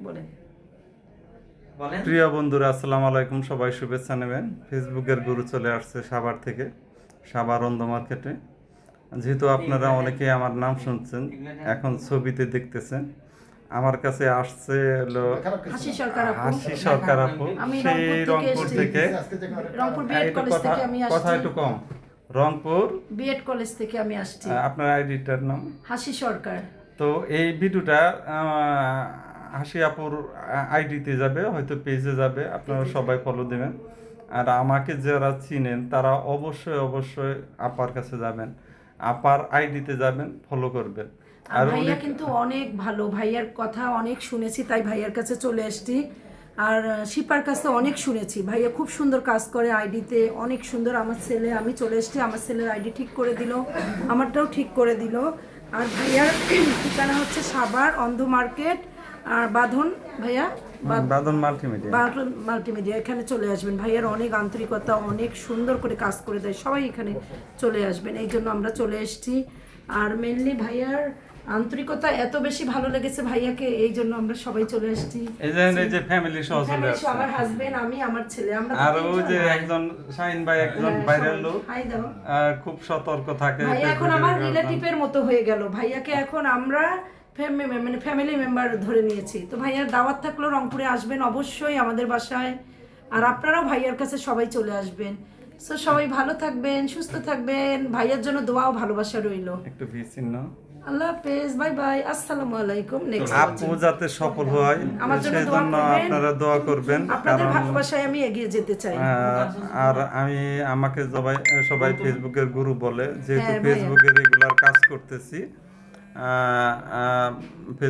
বলেন। প্রিয় বন্ধুরা, আসসালামু আলাইকুম। সবাই শুভেচ্ছা নেবেন। ফেসবুকের গুরু চলে আসছে সাভার থেকে, সাভার অন্ধ মার্কেটে। যেহেতু আপনারা অনেকেই আমার নাম শুনছেন, এখন ছবিতে দেখতেছেন, আমার কাছে আসছে হলো হাসি সরকার আপু। হাসি সরকার আপু, আমি সেই রংপুর এসেছি। থেকে। রংপুর বিএড একটু কলেজ কথা থেকে আমি কথা আসছি। একটু কম। রংপুর বিএড কলেজ থেকে আমি আসছি। আপনার আইডিটার নাম? হাসি সরকার। তো এই ভিডিওটা হাসি আপুর আইডিতে যাবে, হয়তো পেজে যাবে, আপনারা সবাই ফলো দেবেন। আর আমাকে যারা চিনেন তারা অবশ্যই অবশ্যই আপার কাছে যাবেন, আপার আইডিতে যাবেন, ফলো করবেন। আর আর ভাইয়া উনি কিন্তু অনেক ভালো, ভাইয়ার কথা অনেক শুনেছি, তাই ভাইয়ার কাছে চলে এসেছি। আর শিপার কাছে অনেক শুনেছি, ভাইয়া খুব সুন্দর কাজ করে আইডিতে, অনেক সুন্দর। আমার ছেলে, আমি চলে এসেছি, আমার ছেলের আইডি ঠিক করে দিল, আমারটাও ঠিক করে দিল। আর ভাইয়ার ঠিকানা হচ্ছে সাভার অন্ধ মার্কেট আর বাঁধন। ভাইয়া বাদন মাল্টিমিডিয়া। মাল্টিমিডিয়া, এখানে চলে আসবেন। ভাইয়ার অনেক আন্তরিকতা, অনেক সুন্দর করে কাজ করে দেয়, সবাই এখানে চলে আসবেন, এই জন্য আমরা চলে এসেছি। আর মেনলি ভাইয়ার আন্তরিকতা এত বেশি ভালো লেগেছে ভাইয়াকে, এই জন্য আমরা সবাই চলে এসেছি। এই যে ফ্যামিলি সহ চলে Family সহ, আসছে। আমার হাজবেন্ড, আমি, আমার ছেলে, আমরা আর ওই যে একজন শাহিন ভাই, একজন ভাইরাল লোক, হাই দাও। খুব সতর্ক থাকে। ভাইয়া এখন আমার রিলেটিভের মতো হয়ে গেল, ভাইয়াকে এখন আমরা মানে ফ্যামিলি মেম্বার ধরে নিয়েছি। তো ভাইয়ার দাওয়াত থাকলো, রংপুরে আসবেন অবশ্যই আমাদের বাসায়। আর আপনারাও ভাইয়ার কাছে সবাই চলে আসবেন। সো সবাই ভালো থাকবেন, সুস্থ থাকবেন, ভাইয়ার জন্য দোয়া ও ভালোবাসা রইল। একটু ভি চিহ্ন। আল্লাহ হাফেজ, বাই বাই, আসসালামু আলাইকুম। নেক্সট আপু যাতে সফল হয় আমার জন্য সেই দোয়া জন্য করবেন। আপনারা দোয়া করবেন। আপনাদের কারণ ভালোবাসায় আমি এগিয়ে যেতে চাই। আর আমাকে সবাই সবাই ফেসবুকের গুরু বলে, যেহেতু হ্যাঁ ভাইয়া। ফেসবুকে রেগুলার কাজ করতেছি।